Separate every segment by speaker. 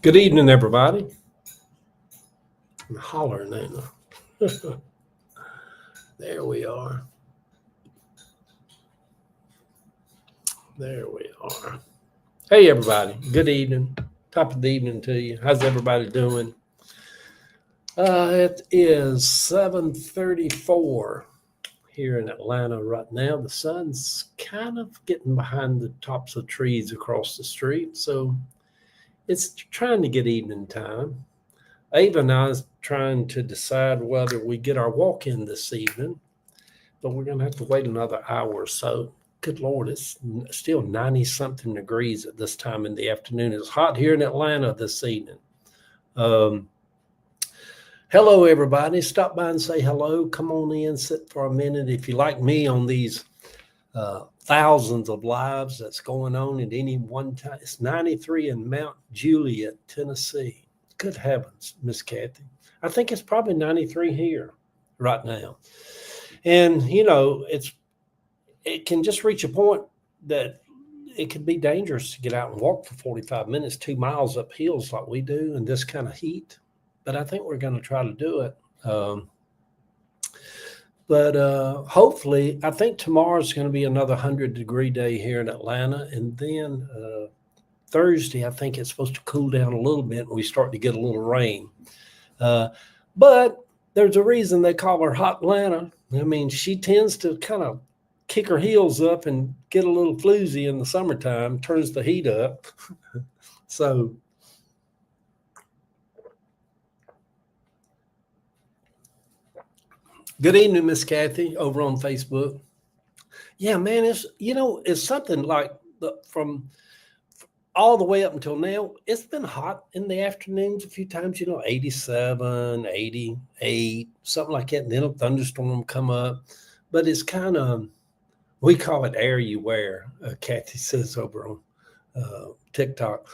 Speaker 1: Good evening, everybody. I'm hollering, ain't I? There we are. There we are. Hey, everybody. Good evening. Top of the evening to you. How's everybody doing? It is 7:34 here in Atlanta right now. The sun's kind of getting behind the tops of trees across the street, so it's trying to get evening time. Ava and I is trying to decide whether we get our walk in this evening, but we're going to have to wait another hour or so. Good Lord, it's still 90 something degrees at this time in the afternoon. It's hot here in Atlanta this evening. Um, Hello, everybody. Stop by and say hello. Come on in, sit for a minute. If you like me on these thousands of lives that's going on at any one time, it's 93 in Mount Juliet, Tennessee. Good heavens, Miss Kathy. I think it's probably 93 here right now. And, it can just reach a point that it can be dangerous to get out and walk for 45 minutes, 2 miles up hills like we do in this kind of heat. But I think we're going to try to do it. But hopefully, I think tomorrow's going to be another 100-degree day here in Atlanta. And then Thursday, I think it's supposed to cool down a little bit and we start to get a little rain. But there's a reason they call her Hot Atlanta. I mean, she tends to kind of kick her heels up and get a little floozy in the summertime, turns the heat up. So good evening, Miss Kathy, over on Facebook. Yeah, man, it's something like from all the way up until now, it's been hot in the afternoons a few times, 87, 88, something like that. And then a thunderstorm come up. But it's kind of, we call it air you wear, Kathy says over on TikTok.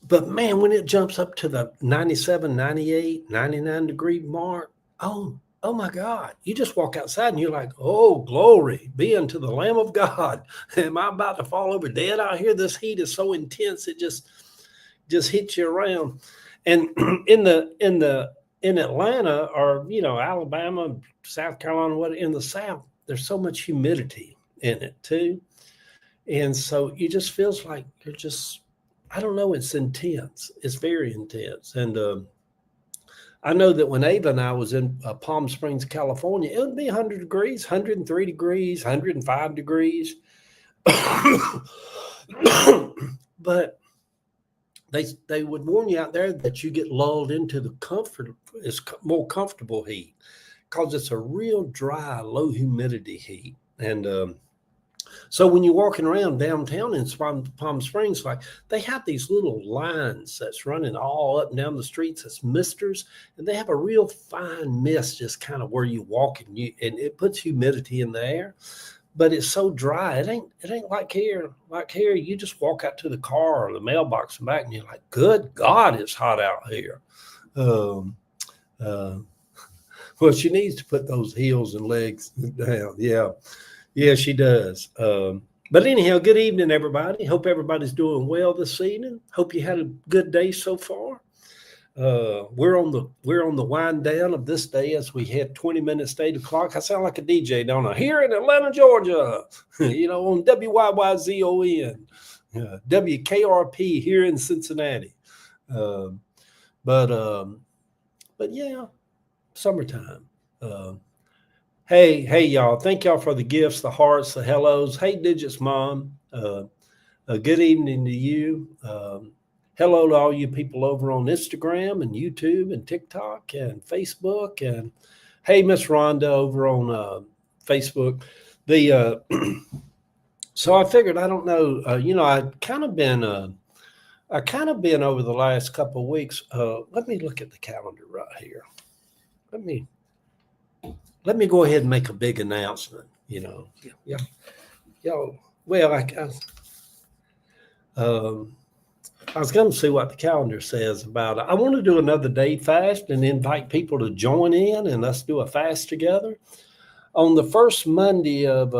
Speaker 1: But man, when it jumps up to the 97, 98, 99 degree mark, oh my God, you just walk outside and you're like, oh, glory be unto the Lamb of God. Am I about to fall over dead out here? This heat is so intense, it just hits you around. And in Atlanta or, Alabama, South Carolina, in the South, there's so much humidity in it too. And so it just feels like you're just, I don't know, it's intense. It's very intense. And I know that when Ava and I was in Palm Springs, California, it would be 100 degrees, 103 degrees, 105 degrees. But they would warn you out there that you get lulled into the it's more comfortable heat because it's a real dry, low humidity heat. And so when you're walking around downtown in Palm Springs, like they have these little lines that's running all up and down the streets as misters, and they have a real fine mist just kind of where you walk and it puts humidity in the air. But it's so dry. It ain't like here. Like here, you just walk out to the car or the mailbox and back, and you're like, "Good God, it's hot out here." Well, she needs to put those heels and legs down. Yeah, she does. But anyhow, good evening, everybody. Hope everybody's doing well this evening. Hope you had a good day so far. We're on the wind down of this day as we head 20 minutes to 8 o'clock. I sound like a DJ, don't I? Here in Atlanta, Georgia, on WYYZON, WKRP here in Cincinnati. But yeah, summertime. Hey, y'all. Thank y'all for the gifts, the hearts, the hellos. Hey, Digits Mom. Good evening to you. Hello to all you people over on Instagram and YouTube and TikTok and Facebook. And hey, Miss Rhonda over on Facebook. So I figured, I don't know, I've kind of been over the last couple of weeks. Let me look at the calendar right here. Let me go ahead and make a big announcement. Yeah. Well, I was going to see what the calendar says about it. I want to do another day fast and invite people to join in and let's do a fast together. on the first Monday of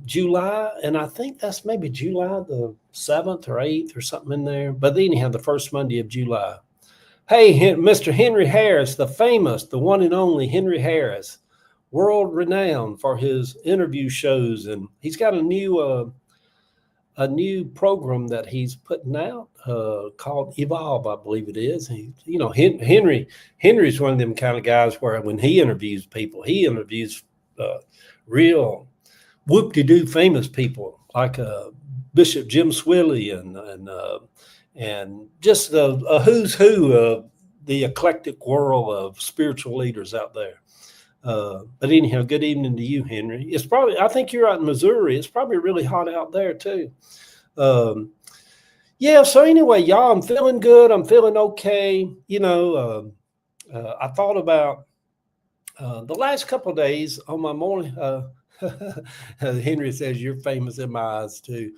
Speaker 1: July, and I think that's maybe July the 7th or 8th or something in there. But anyhow, the first Monday of July. Hey, Mr. Henry Harris, the famous, the one and only Henry Harris, world renowned for his interview shows, and he's got a new program that he's putting out called Evolve, I believe it is. Henry's one of them kind of guys where when he interviews people, he interviews real whoop-de-doo famous people like Bishop Jim Swilley and just a who's who of the eclectic world of spiritual leaders out there. But anyhow, good evening to you, Henry. I think you're out in Missouri. It's probably really hot out there too. Yeah. So anyway, y'all, I'm feeling good. I'm feeling okay. I thought about the last couple of days on my morning. Henry says you're famous in my eyes too.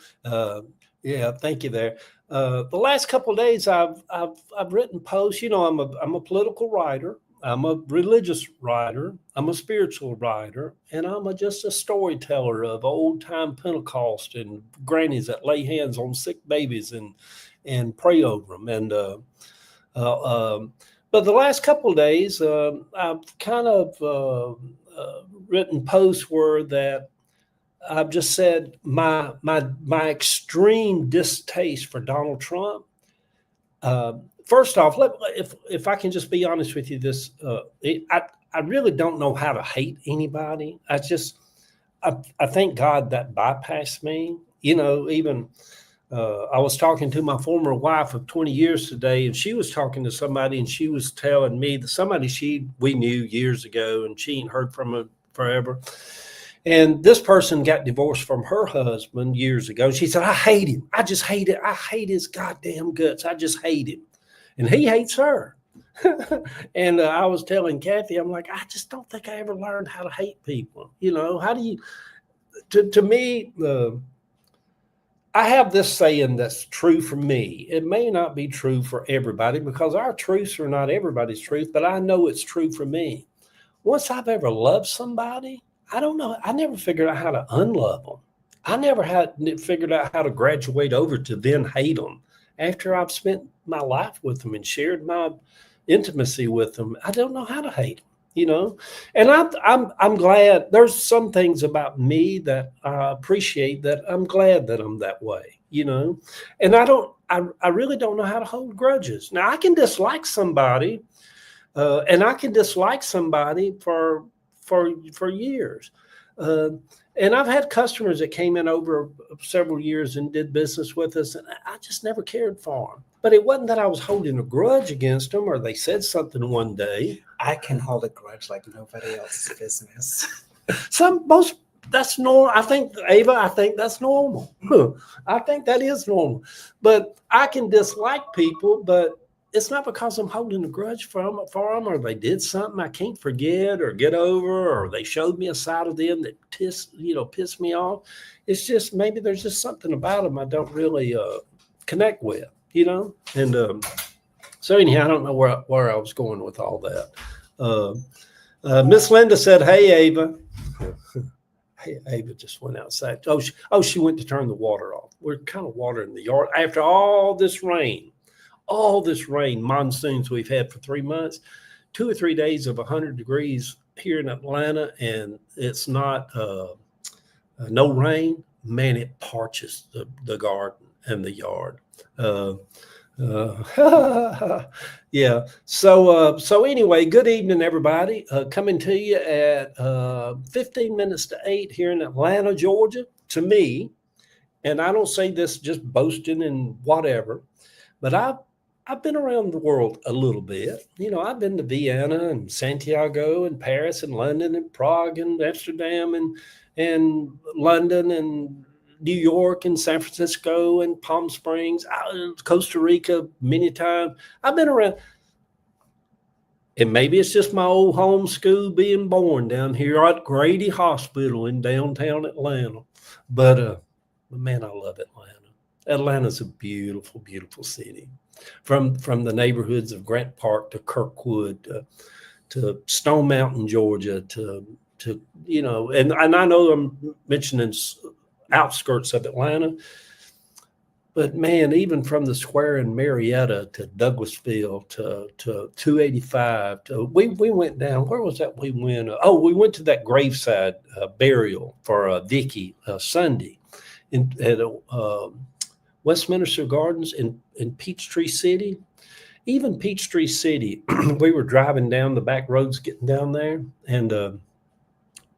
Speaker 1: Yeah, thank you there. The last couple of days, I've written posts. I'm a political writer. I'm a religious writer. I'm a spiritual writer, and I'm just a storyteller of old time Pentecost and grannies that lay hands on sick babies and pray over them. And but the last couple of days, I've kind of written posts where that I've just said my extreme distaste for Donald Trump. First off, if I can just be honest with you, I really don't know how to hate anybody. I thank God that bypassed me. Even I was talking to my former wife of 20 years today, and she was talking to somebody, and she was telling me that somebody we knew years ago, and she ain't heard from her forever. And this person got divorced from her husband years ago. She said, I hate him. I just hate it. I hate his goddamn guts. I just hate him. And he hates her. And I was telling Kathy, I'm like, I just don't think I ever learned how to hate people. How do you, to me, I have this saying that's true for me. It may not be true for everybody because our truths are not everybody's truth, but I know it's true for me. Once I've ever loved somebody, I don't know. I never figured out how to unlove them. I never had figured out how to graduate over to then hate them after I've spent my life with them and shared my intimacy with them. I don't know how to hate them, And I'm glad there's some things about me that I appreciate that I'm glad that I'm that way, And I really don't know how to hold grudges. Now I can dislike somebody, and I can dislike somebody for years. And I've had customers that came in over several years and did business with us, and I just never cared for them. But it wasn't that I was holding a grudge against them or they said something one day.
Speaker 2: I can hold a grudge like nobody else's business.
Speaker 1: That's normal. I think, Ava, that's normal. I think that is normal. But I can dislike people, but it's not because I'm holding a grudge for them, or they did something I can't forget or get over, or they showed me a side of them that pissed me off. It's just maybe there's just something about them I don't really connect with, And so anyhow, I don't know where I was going with all that. Miss Linda said, "Hey, Ava." Hey, Ava just went outside. She went to turn the water off. We're kind of watering the yard after all this rain. Monsoons we've had for 3 months, 2 or 3 days of 100 degrees here in Atlanta, and it's not no rain. Man, it parches the garden and the yard. Yeah. So anyway, good evening, everybody. Coming to you at 15 minutes to 8 here in Atlanta, Georgia. To me, and I don't say this just boasting and whatever, but I've been around the world a little bit. I've been to Vienna and Santiago and Paris and London and Prague and Amsterdam and London and New York and San Francisco and Palm Springs, Costa Rica many times. I've been around. And maybe it's just my old home school being born down here at Grady Hospital in downtown Atlanta. But man, I love Atlanta. Atlanta's a beautiful, beautiful city. From the neighborhoods of Grant Park to Kirkwood to Stone Mountain, Georgia, to to and I know I'm mentioning outskirts of Atlanta, but man, even from the square in Marietta to Douglasville to 285, we went down. Where was that? We went. We went to that graveside burial for Vicky Sunday at Westminster Gardens in Peachtree City. Even Peachtree City, we were driving down the back roads, getting down there, and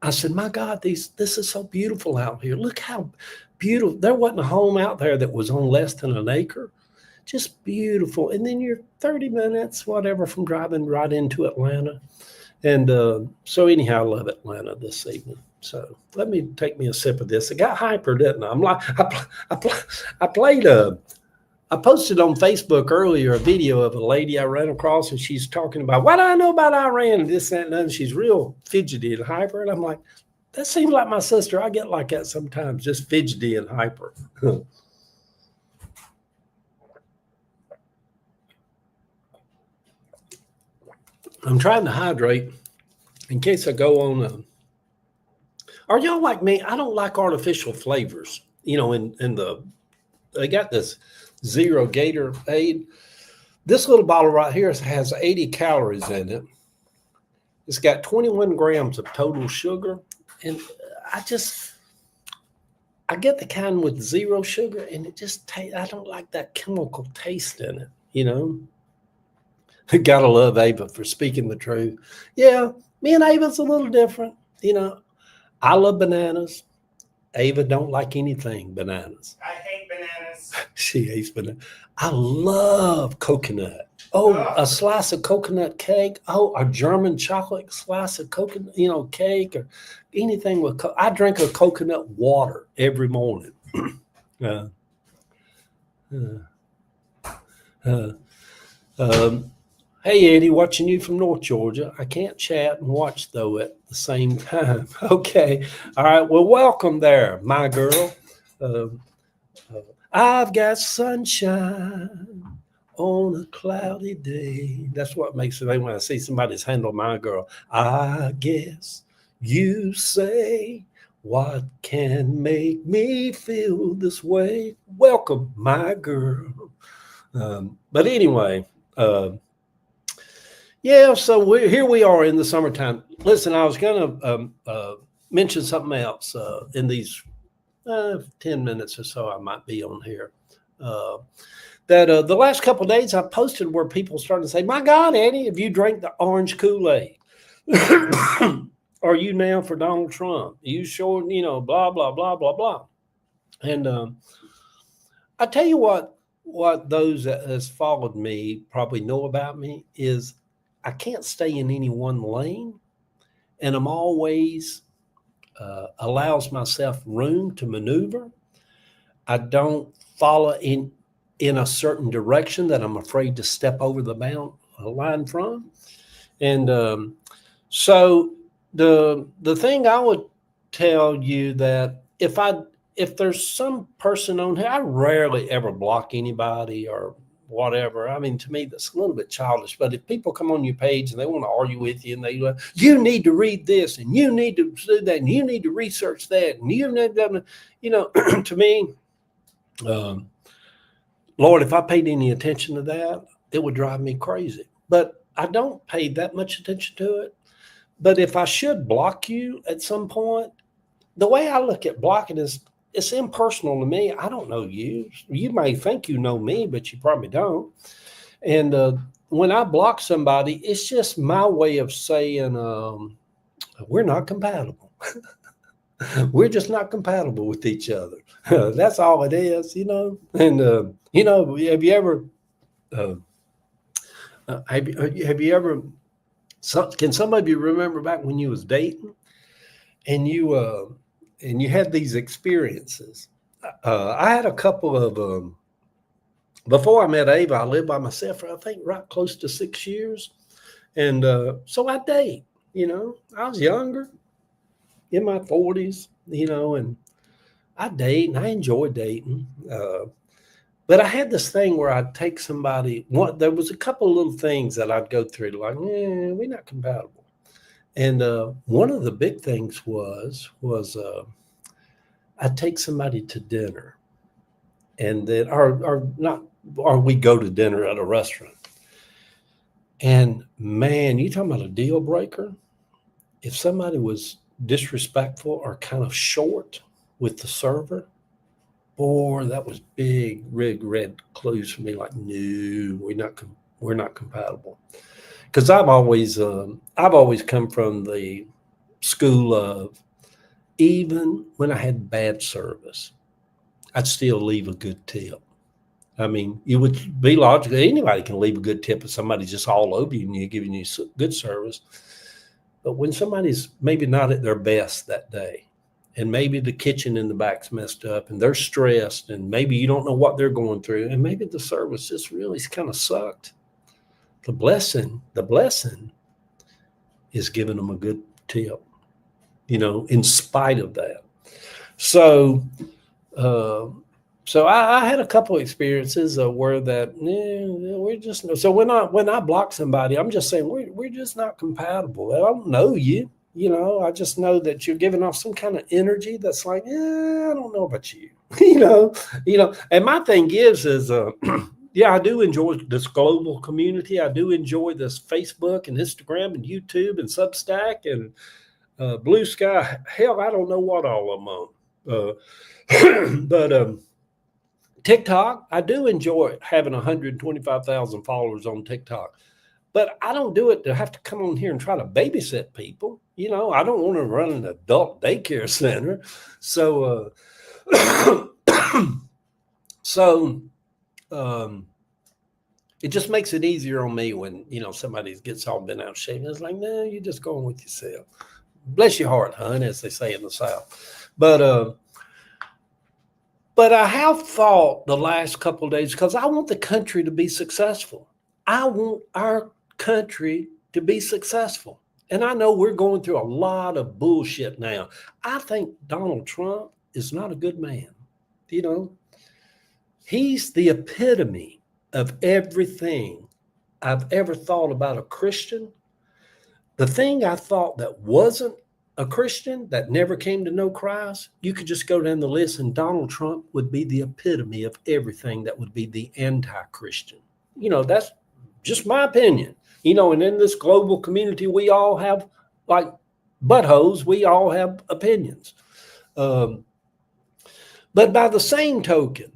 Speaker 1: I said, "My God, this is so beautiful out here. Look how beautiful." There wasn't a home out there that was on less than an acre. Just beautiful. And then you're 30 minutes, whatever, from driving right into Atlanta. And so anyhow, I love Atlanta this evening. So let me take me a sip of this. It got hyper, didn't I? I'm like, I posted on Facebook earlier a video of a lady I ran across, and she's talking about what I know about Iran and this, that, and that. She's real fidgety and hyper. And I'm like, that seems like my sister. I get like that sometimes, just fidgety and hyper. I'm trying to hydrate in case I go on. Are y'all like me? I don't like artificial flavors. They got this Zero Gatorade. This little bottle right here has 80 calories in it. It's got 21 grams of total sugar. And I get the kind with zero sugar, and it just I don't like that chemical taste in it, Gotta love Ava for speaking the truth. Yeah, me and Ava's a little different. I love bananas. Ava don't like anything bananas.
Speaker 2: I hate bananas.
Speaker 1: She hates bananas. I love coconut. A slice of coconut cake. A German chocolate slice of coconut, cake or anything with. I drink a coconut water every morning. Hey, Eddie, watching you from North Georgia. I can't chat and watch, though, at the same time. Okay. All right. Well, welcome there, my girl. I've got sunshine on a cloudy day. That's what makes me when I see somebody's handle my girl. I guess you say, what can make me feel this way? Welcome, my girl. But anyway, yeah, so here we are in the summertime. Listen, I was going to mention something else in these 10 minutes or so I might be on here. That the last couple of days I posted where people started to say, my God, Eddie, have you drank the orange Kool-Aid? Are you now for Donald Trump? Are you sure, blah, blah, blah, blah, blah. And I tell you what those that has followed me probably know about me is I can't stay in any one lane, and I'm always allows myself room to maneuver. I don't follow in a certain direction that I'm afraid to step over the line from. And so the thing I would tell you that if there's some person on here, I rarely ever block anybody or whatever. I mean, to me, that's a little bit childish. But if people come on your page and they want to argue with you and they go, you need to read this and you need to do that and you need to research that and to me, Lord, if I paid any attention to that, it would drive me crazy. But I don't pay that much attention to it. But if I should block you at some point, the way I look at blocking is it's impersonal to me. I don't know you. You may think you know me, but you probably don't. And when I block somebody, it's just my way of saying we're not compatible. We're just not compatible with each other. That's all it is, And have you ever? Have you ever? Can some of you remember back when you was dating, and you had these experiences? I had a couple of before I met Ava. I lived by myself for I think right close to 6 years, and so I date. I was younger, in my 40s, and I date and I enjoy dating. But I had this thing where I'd take somebody. There was a couple of little things that I'd go through, like, we're not compatible. And one of the big things was I take somebody to dinner, and then or not, or we go to dinner at a restaurant. And man, you talking about a deal breaker? If somebody was disrespectful or kind of short with the server, boy, that was big red clues for me. Like, no, we're not compatible. Because I've always come from the school of, even when I had bad service, I'd still leave a good tip. I mean, you would be logical. Anybody can leave a good tip if somebody's just all over you and you're giving you good service. But when somebody's maybe not at their best that day, and maybe the kitchen in the back's messed up and they're stressed, and maybe you don't know what they're going through, and maybe the service just really kind of sucked, the blessing is giving them a good tip, in spite of that. So, I had a couple of experiences where that we're just so when I block somebody, I'm just saying we're just not compatible. I don't know you, I just know that you're giving off some kind of energy that's like, I don't know about you, And my thing is yeah, I do enjoy this global community. I do enjoy this Facebook and Instagram and YouTube and Substack and Blue Sky. Hell, I don't know what all I'm on, but. TikTok, I do enjoy having 125,000 followers on TikTok, but I don't do it to have to come on here and try to babysit people. I don't want to run an adult daycare center. So, it just makes it easier on me when, somebody gets all bent out of shape. It's like, no, you're just going with yourself. Bless your heart, hon, as they say in the South. But I have thought the last couple of days, because I want the country to be successful. I want our country to be successful. And I know we're going through a lot of bullshit now. I think Donald Trump is not a good man. He's the epitome of everything I've ever thought about a Christian. The thing I thought that wasn't a Christian, that never came to know Christ, you could just go down the list and Donald Trump would be the epitome of everything that would be the anti-Christian. That's just my opinion. And in this global community, we all have, like buttholes, we all have opinions. But by the same token,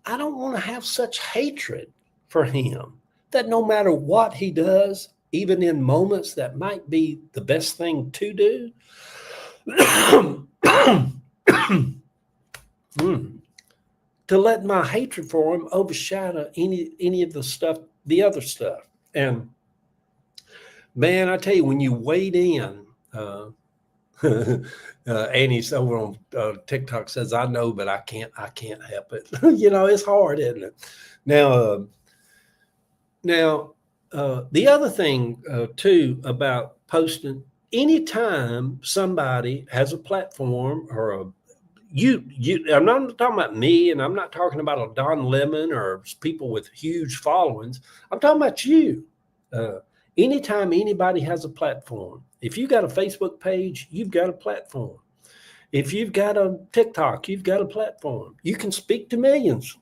Speaker 1: I don't want to have such hatred for him that no matter what he does, even in moments that might be the best thing to do, to let my hatred for him overshadow any of the other stuff. And man, I tell you, when you wade in, Annie's over on TikTok says, I know, but I can't help it. It's hard, isn't it? Now, the other thing too about posting, anytime somebody has a platform or I'm not talking about me, and I'm not talking about a Don Lemon or people with huge followings. I'm talking about you. Anytime anybody has a platform, if you got a Facebook page, you've got a platform. If you've got a TikTok, you've got a platform. You can speak to millions,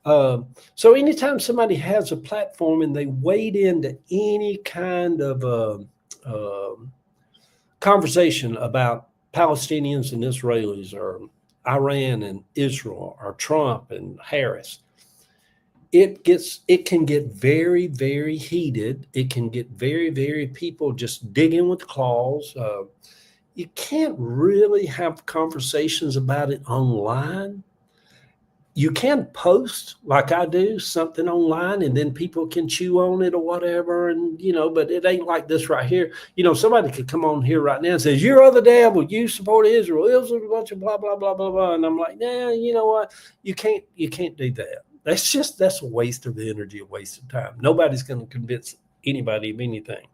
Speaker 1: So anytime somebody has a platform and they wade into any kind of conversation about Palestinians and Israelis, or Iran and Israel, or Trump and Harris, it can get very, very heated. It can get very, very people just digging with claws. You can't really have conversations about it online. You can post, like I do, something online, and then people can chew on it or whatever. And, but it ain't like this right here. Somebody could come on here right now and says, you're of the devil, you support Israel, Israel's a bunch of blah, blah, blah, blah, blah. And I'm like, nah, you know what? You can't do that. That's a waste of energy, a waste of time. Nobody's going to convince anybody of anything.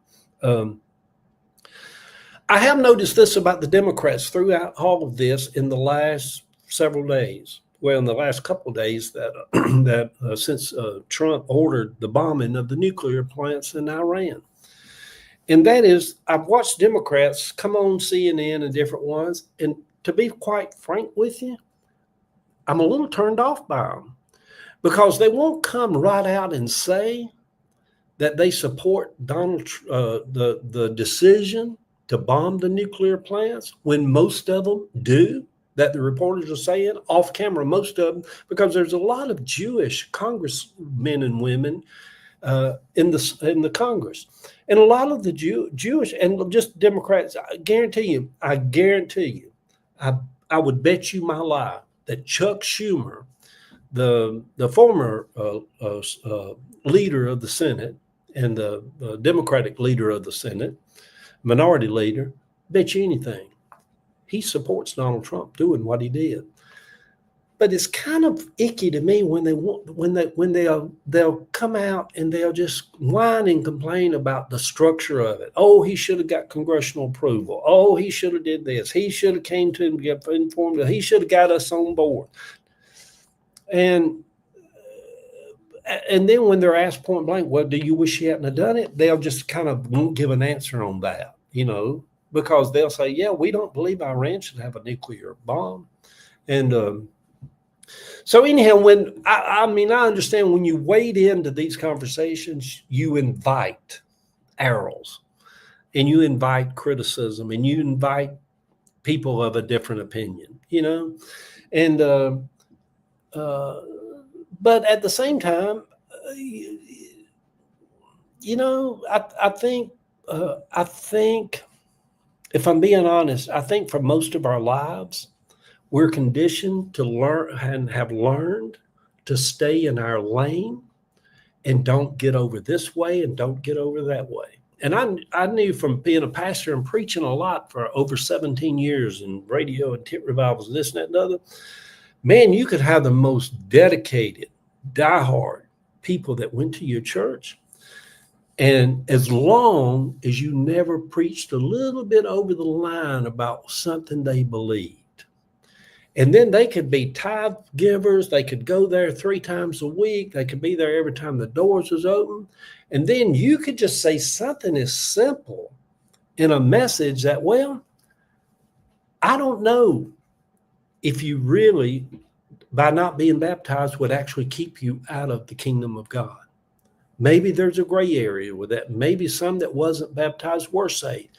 Speaker 1: I have noticed this about the Democrats throughout all of this in the last several days. Well, in the last couple of days, that since Trump ordered the bombing of the nuclear plants in Iran. And that is, I've watched Democrats come on CNN and different ones, and to be quite frank with you, I'm a little turned off by them because they won't come right out and say that they support the decision to bomb the nuclear plants when most of them do. That the reporters are saying off camera, most of them, because there's a lot of Jewish congressmen and women in the Congress, and a lot of the Jewish and just Democrats. I guarantee you, I would bet you my life that Chuck Schumer, the former leader of the Senate and the Democratic leader of the Senate, minority leader, bet you anything, he supports Donald Trump doing what he did. But it's kind of icky to me when they'll come out and they'll just whine and complain about the structure of it. Oh, he should have got congressional approval. Oh, he should have did this. He should have came to and get informed. He should have got us on board. And then when they're asked point blank, well, do you wish he hadn't have done it? They'll just kind of won't give an answer on that, because they'll say, yeah, we don't believe Iran should have a nuclear bomb. And so anyhow, when I understand when you wade into these conversations, you invite arrows and you invite criticism and you invite people of a different opinion, and but at the same time, I think if I'm being honest, I think for most of our lives, we're conditioned to learn and have learned to stay in our lane and don't get over this way and don't get over that way. And I knew from being a pastor and preaching a lot for over 17 years in radio and tent revivals and this and that and the other, man, you could have the most dedicated, diehard people that went to your church. And as long as you never preached a little bit over the line about something they believed, and then they could be tithe givers, they could go there 3 times a week, they could be there every time the doors was open, and then you could just say something as simple in a message that, well, I don't know if you really, by not being baptized, would actually keep you out of the kingdom of God. Maybe there's a gray area with that. Maybe some that wasn't baptized were saved.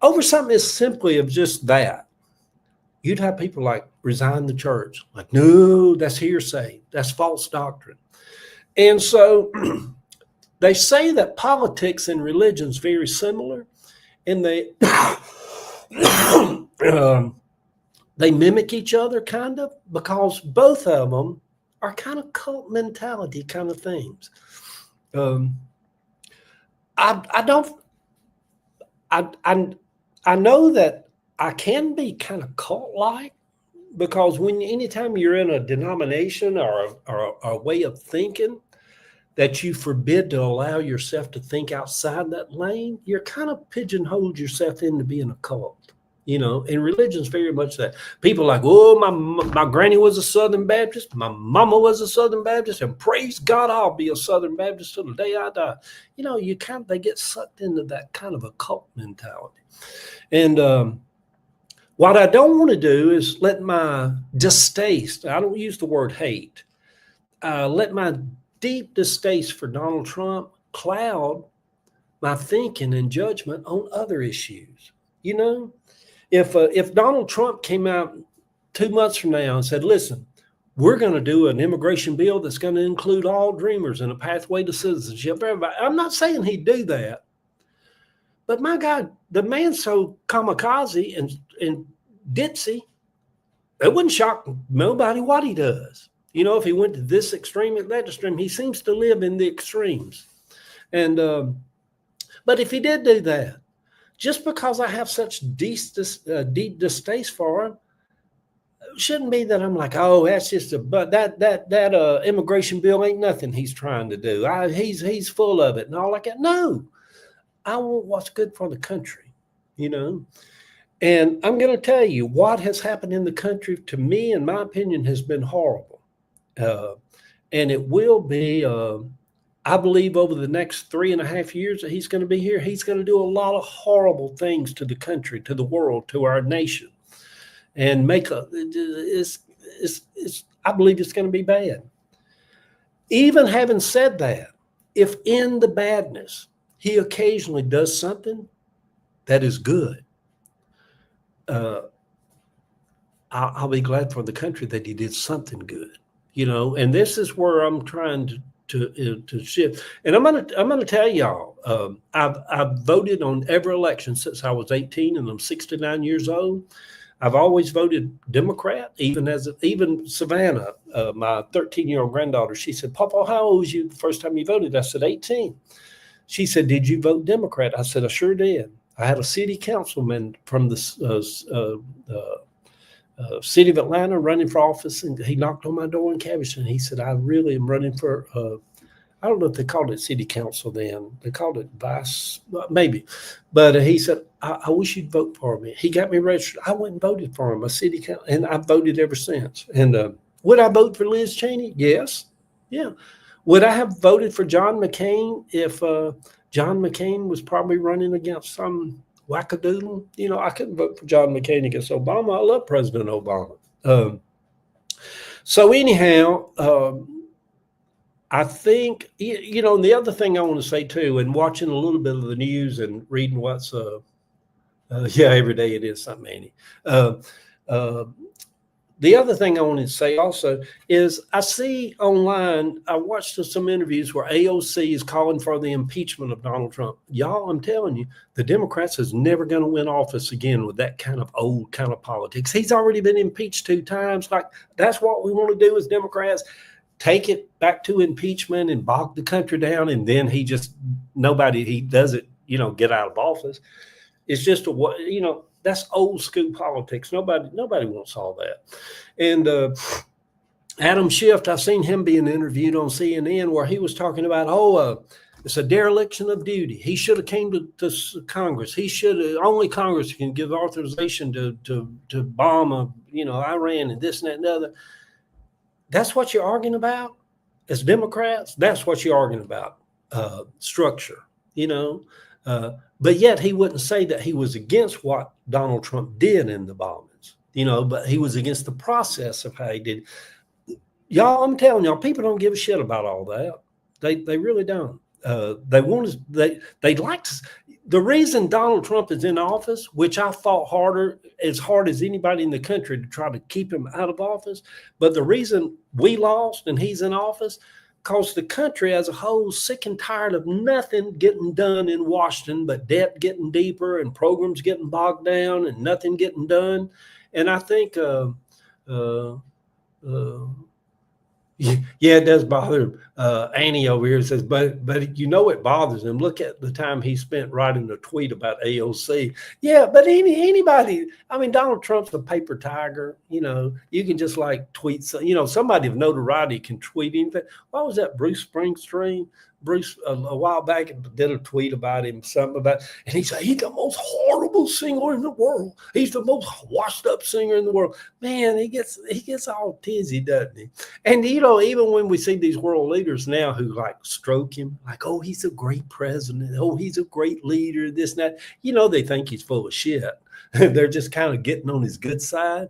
Speaker 1: Over something as simply of just that, you'd have people like resign the church. Like, no, that's hearsay. That's false doctrine. And so they say that politics and religion is very similar, and they they mimic each other kind of, because both of them are kind of cult mentality kind of things. I know that I can be kind of cult-like, because anytime you're in a denomination or a way of thinking that you forbid to allow yourself to think outside that lane, you're kind of pigeonholed yourself into being a cult. And religion's very much that. People are like, oh, my granny was a Southern Baptist, my mama was a Southern Baptist, and praise God, I'll be a Southern Baptist till the day I die. They get sucked into that kind of a cult mentality. And what I don't want to do is let my distaste, I don't use the word hate, let my deep distaste for Donald Trump cloud my thinking and judgment on other issues. If Donald Trump came out 2 months from now and said, listen, we're going to do an immigration bill that's going to include all dreamers and a pathway to citizenship for everybody. I'm not saying he'd do that. But my God, the man's so kamikaze and ditzy, it wouldn't shock nobody what he does. If he went to this extreme and that extreme, he seems to live in the extremes. And but if he did do that, just because I have such deep distaste for him, shouldn't be that I'm like, oh, that's just that immigration bill ain't nothing he's trying to do. He's full of it and all like that. No, I want what's good for the country, And I'm going to tell you what has happened in the country, to me, in my opinion, has been horrible. And it will be I believe over the next 3.5 years that he's going to be here, he's going to do a lot of horrible things to the country, to the world, to our nation, and I believe it's going to be bad. Even having said that, if in the badness he occasionally does something that is good, I'll be glad for the country that he did something good, And this is where I'm trying to shift. And I'm gonna tell y'all, I've voted on every election since I was 18, and I'm 69 years old. I've always voted Democrat, even Savannah, my 13-year-old granddaughter. She said, "Papa, how old was you the first time you voted?" I said, 18. She said, "Did you vote Democrat?" I said, "I sure did." I had a city councilman from the city of Atlanta running for office, and he knocked on my door in Cavison. He said, "I really am running for, I don't know if they called it city council then. They called it vice, maybe." But he said, I wish you'd vote for me." He got me registered. I went and voted for him, a city council, and I've voted ever since. And would I vote for Liz Cheney? Yes. Yeah. Would I have voted for John McCain if John McCain was probably running against some wackadoodle? I couldn't vote for John McCain against Obama. I love President Obama. So anyhow, I think, and the other thing I want to say too, and watching a little bit of the news and reading what's, every day it is something, Annie. The other thing I wanted to say also is I see online, I watched some interviews where AOC is calling for the impeachment of Donald Trump. Y'all, I'm telling you, the Democrats is never going to win office again with that kind of old kind of politics. He's already been impeached 2 times. Like, that's what we want to do as Democrats. Take it back to impeachment and bog the country down. And then he does it, get out of office. It's just that's old school politics. Nobody wants all that. And Adam Schiff, I've seen him being interviewed on CNN where he was talking about, it's a dereliction of duty. He should have came to Congress. Only Congress can give authorization to bomb Iran and this and that and the other. That's what you're arguing about as Democrats. That's what you're arguing about, structure, but yet he wouldn't say that he was against what Donald Trump did in the bombings, but he was against the process of how he did. Y'all, I'm telling y'all, people don't give a shit about all that. They really don't. They'd like to. The reason Donald Trump is in office, which I fought as hard as anybody in the country to try to keep him out of office, but the reason we lost and he's in office, because the country as a whole is sick and tired of nothing getting done in Washington but debt getting deeper and programs getting bogged down and nothing getting done. And I think yeah, it does bother him. Annie over here says, but it bothers him. Look at the time he spent writing a tweet about AOC. Yeah, but anybody, Donald Trump's a paper tiger. You can just like tweet. Somebody of notoriety can tweet anything. What was that? Bruce Springsteen. Bruce a while back did a tweet about him, and he said he's the most horrible singer in the world. He's the most washed up singer in the world. Man, he gets all tizzy, doesn't he? And even when we see these world leaders now who like stroke him, like, oh, he's a great president, oh, he's a great leader, this and that. They think he's full of shit. They're just kind of getting on his good side.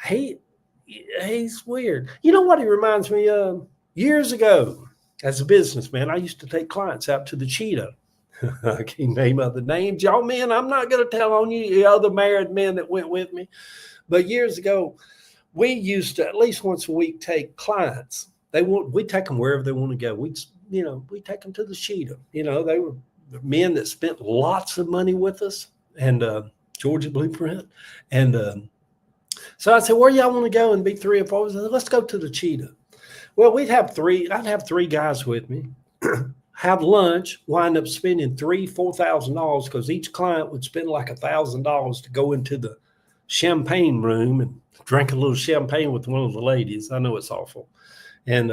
Speaker 1: He's weird. You know what he reminds me of? Years ago, as a businessman, I used to take clients out to the Cheetah. I can't name other names. Y'all men, I'm not going to tell on you the other married men that went with me. But years ago, we used to at least once a week take clients. We take them wherever they want to go. We take them to the Cheetah. They were men that spent lots of money with us and Georgia Blueprint. And so I said, where y'all want to go and be 3 or 4? I said, let's go to the Cheetah. Well, I'd have 3 guys with me, have lunch, wind up spending $4,000 because each client would spend like $1,000 to go into the champagne room and drink a little champagne with one of the ladies. I know it's awful. And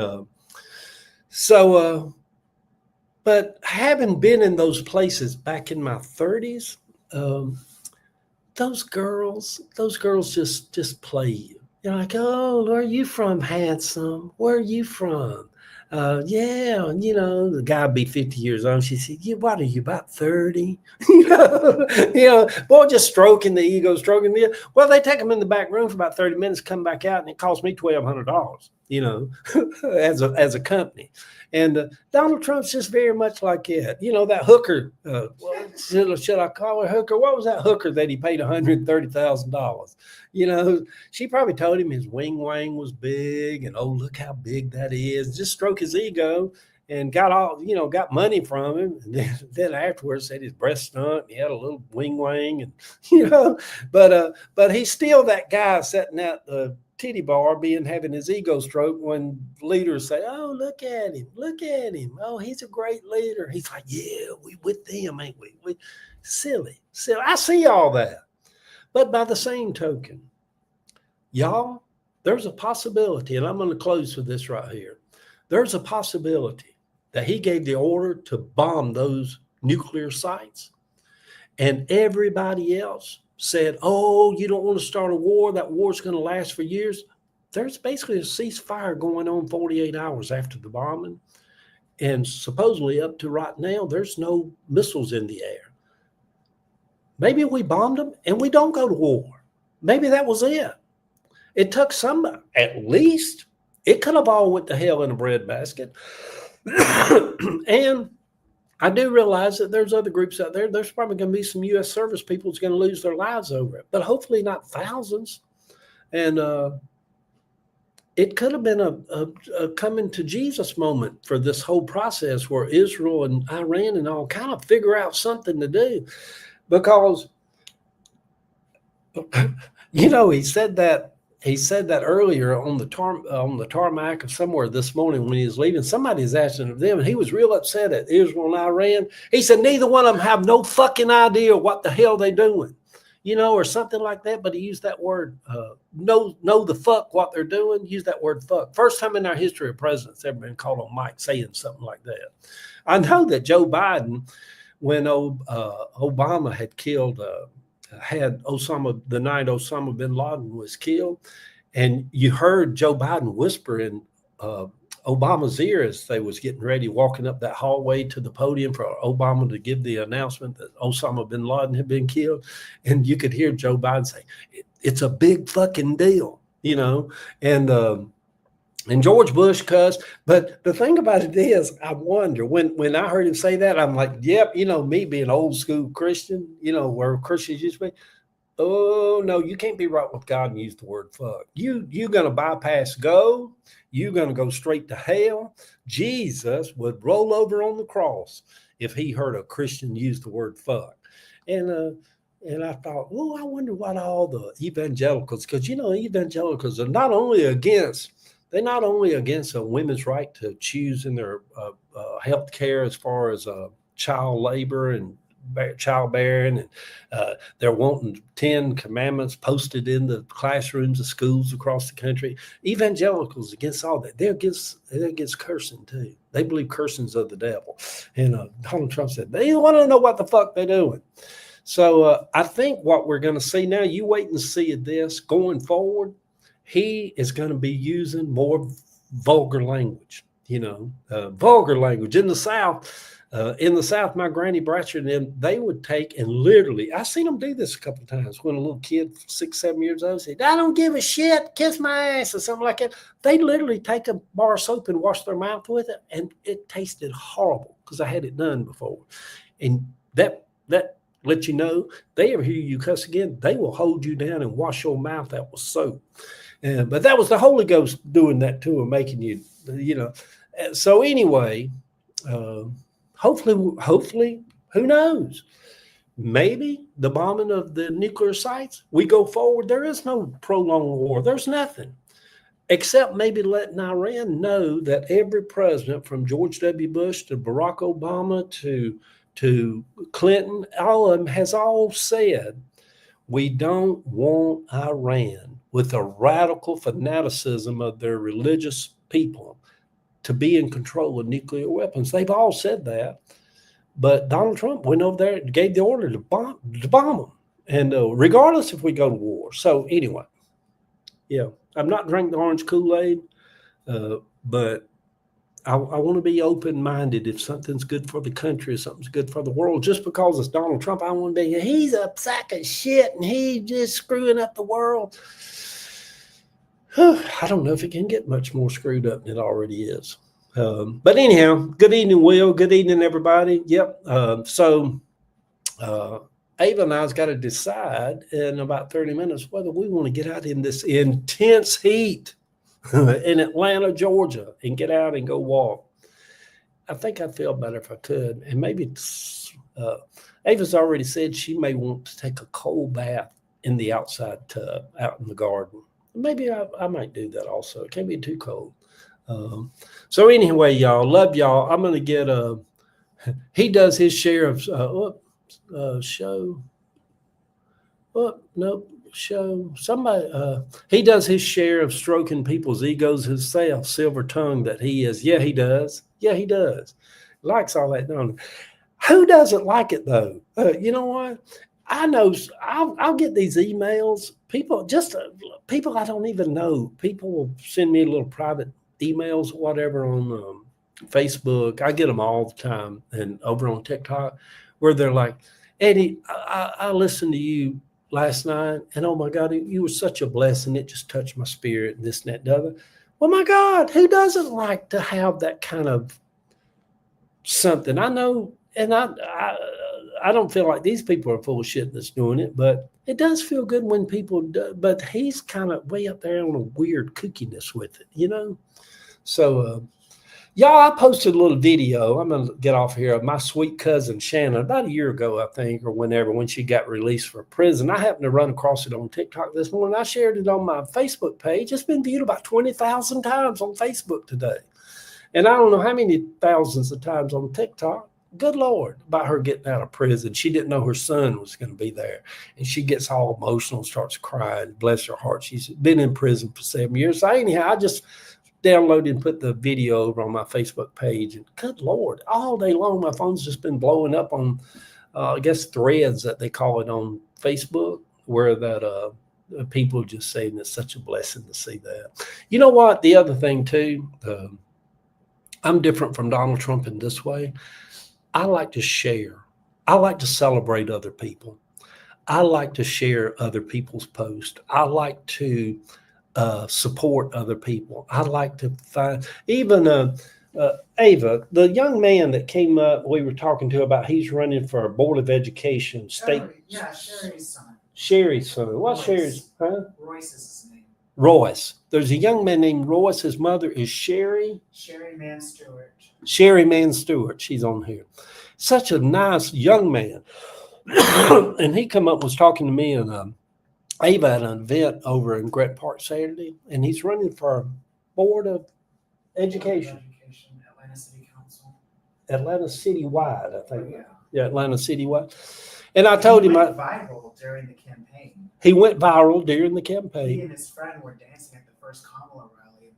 Speaker 1: but having been in those places back in my 30s, those girls just play you. You're like, oh, where are you from, handsome? Where are you from? Yeah, the guy be 50 years old. She said, yeah, what are you, about 30? Boy, just stroking the ego, stroking the, well, they take them in the back room for about 30 minutes, come back out, and it cost me $1,200, as a company. And Donald Trump's just very much like it. That hooker, should I call her hooker? What was that hooker that he paid $130,000? She probably told him his wing wang was big and, oh, look how big that is. Just stroke his ego and got money from him. And then afterwards said his breast stunk. He had a little wing wang and, but he's still that guy sitting at the titty bar having his ego stroke when leaders say, oh, look at him. Oh, he's a great leader. He's like, yeah, we with them, ain't we? Silly. I see all that. But by the same token, y'all, there's a possibility, and I'm going to close with this right here. There's a possibility that he gave the order to bomb those nuclear sites, and everybody else said, oh, you don't want to start a war. That war's going to last for years. There's basically a ceasefire going on 48 hours after the bombing. And supposedly up to right now, there's no missiles in the air. Maybe we bombed them and we don't go to war. Maybe that was it. It took somebody, at least it could have all went to hell in a breadbasket. And I do realize that there's other groups out there. There's probably going to be some U.S. service people who's going to lose their lives over it, but hopefully not thousands. And it could have been a coming to Jesus moment for this whole process where Israel and Iran and all kind of figure out something to do, because, he said that earlier on the tarmac of somewhere this morning when he was leaving. Somebody's asking them, and he was real upset at Israel and Iran. He said neither one of them have no fucking idea what the hell they're doing, or something like that. But he used that word, know the fuck what they're doing. Use that word fuck. First time in our history of presidents ever been called on mic saying something like that. I know that Joe Biden, when Obama had killed had Osama, the night Osama bin Laden was killed, and you heard Joe Biden whisper in Obama's ear as they was getting ready, walking up that hallway to the podium for Obama to give the announcement that Osama bin Laden had been killed. And you could hear Joe Biden say, it's a big fucking deal, and George Bush cussed. But the thing about it is, I wonder, when I heard him say that, I'm like, yep, me being old school Christian, where Christians used to be, oh, no, you can't be right with God and use the word fuck. You're going to bypass go. You're going to go straight to hell. Jesus would roll over on the cross if he heard a Christian use the word fuck. And I thought, oh, I wonder what all the evangelicals, because, evangelicals are not only against a women's right to choose in their health care as far as child labor and childbearing, and they're wanting 10 commandments posted in the classrooms of schools across the country. Evangelicals against all that. They're against cursing too. They believe cursing's of the devil. And Donald Trump said they want to know what the fuck they're doing. So I think what we're going to see now, you wait and see this going forward. He is going to be using more vulgar language, vulgar language in the South. My Granny Bratcher and them, they would take and literally, I seen them do this a couple of times when a little kid, 6-7 years old, said, I don't give a shit, kiss my ass, or something like that. They literally take a bar of soap and wash their mouth with it, and it tasted horrible because I had it done before. And that lets you know, they ever hear you cuss again, they will hold you down and wash your mouth out with soap. But that was the Holy Ghost doing that to him, making you, So anyway, hopefully, who knows? Maybe the bombing of the nuclear sites, we go forward. There is no prolonged war. There's nothing except maybe letting Iran know that every president from George W. Bush to Barack Obama to Clinton, all of them has all said, we don't want Iran, with the radical fanaticism of their religious people, to be in control of nuclear weapons. They've all said that. But Donald Trump went over there and gave the order to bomb them. And regardless if we go to war. So anyway, yeah, I'm not drinking the orange Kool-Aid, but I want to be open-minded. If something's good for the country, if something's good for the world, just because it's Donald Trump, I want to be, he's a sack of shit and he's just screwing up the world. I don't know if it can get much more screwed up than it already is. But anyhow, good evening, Will. Good evening, everybody. Yep. Ava and I's got to decide in about 30 minutes whether we want to get out in this intense heat in Atlanta, Georgia, and get out and go walk. I think I'd feel better if I could. And maybe Ava's already said she may want to take a cold bath in the outside tub out in the garden. Maybe I might do that also. It can't be too cold. So anyway, y'all, love y'all. I'm going to get he does his share of show. Show somebody. He does his share of stroking people's egos himself, silver tongue that he is. Yeah, he does. Yeah, he does. Likes all that, don't he? Who doesn't like it though? You know what? I know I'll get these emails. People I don't even know. People will send me little private emails, whatever, on Facebook. I get them all the time, and over on TikTok, where they're like, Eddie, I listened to you last night, and oh my God, you were such a blessing. It just touched my spirit, and this and that and the other. Well, my God, who doesn't like to have that kind of something? I know, and I don't feel like these people are full of shit that's doing it, but it does feel good when people do. But he's kind of way up there on a weird kookiness with it, you know? So, y'all, I posted a little video. I'm going to get off here of my sweet cousin Shannon about a year ago, I think, or whenever, when she got released from prison. I happened to run across it on TikTok this morning. I shared it on my Facebook page. It's been viewed about 20,000 times on Facebook today. And I don't know how many thousands of times on TikTok. Good Lord, about her getting out of prison. She didn't know her son was going to be there. And she gets all emotional and starts crying. Bless her heart. She's been in prison for 7 years. So anyhow, I just downloaded and put the video over on my Facebook page. And good Lord, all day long, my phone's just been blowing up on, I guess, threads that they call it on Facebook, where that people just saying it's such a blessing to see that. You know what? The other thing, too, I'm different from Donald Trump in this way. I like to share. I like to celebrate other people. I like to share other people's posts. I like to support other people. I like to find, even Ava, the young man that came up, we were talking to about, he's running for a Board of Education state.
Speaker 2: Yeah, Sherry's son.
Speaker 1: Sherry's son. What's Sherry's?
Speaker 2: Royce is his name.
Speaker 1: Royce. There's a young man named Royce. His mother is Sherry.
Speaker 2: Sherry Mann Stewart.
Speaker 1: Sherry Mann Stewart. She's on here. Such a nice young man. And he come up, was talking to me, and Ava at an event over in Grant Park Saturday, and he's running for Board of Education.
Speaker 2: Atlanta City Council.
Speaker 1: Atlanta Citywide, I think.
Speaker 2: Yeah.
Speaker 1: Yeah, Atlanta Citywide. And I told him,
Speaker 2: went viral during the campaign.
Speaker 1: He went viral during the
Speaker 2: He
Speaker 1: campaign.
Speaker 2: and his friend were dancing at the first Kamala rally in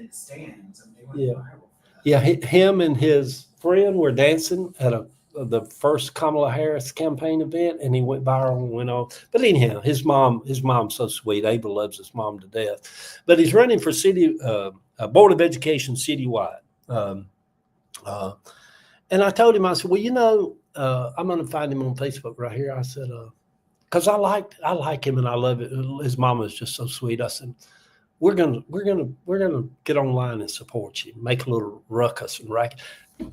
Speaker 2: the stands, and they went viral for that.
Speaker 1: Yeah, him and his friend were dancing at the first Kamala Harris campaign event, and he went viral and went on. But anyhow, his mom's so sweet. Ava loves his mom to death. But he's running for Board of Education citywide. And I told him, I said, well, you know, I'm going to find him on Facebook right here. I said, because I like him and I love it. His mama is just so sweet. I said, we're gonna get online and support you, make a little ruckus and racket.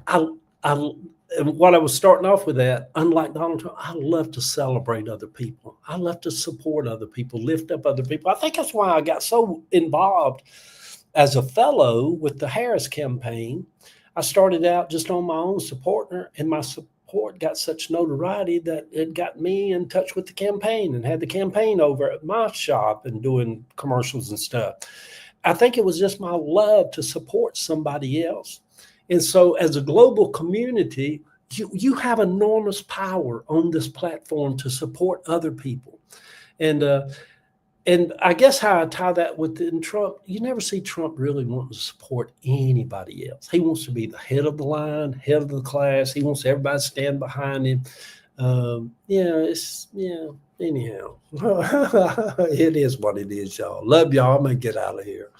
Speaker 1: And what I was starting off with that, unlike Donald Trump, I love to celebrate other people. I love to support other people, lift up other people. I think that's why I got so involved as a fellow with the Harris campaign. I started out just on my own supporting her, and my support got such notoriety that it got me in touch with the campaign and had the campaign over at my shop and doing commercials and stuff. I think it was just my love to support somebody else. And so as a global community, you have enormous power on this platform to support other people. And I guess how I tie that within Trump, you never see Trump really wanting to support anybody else. He wants to be the head of the line, head of the class. He wants everybody to stand behind him. Anyhow, it is what it is, y'all. Love y'all. I'm going to get out of here.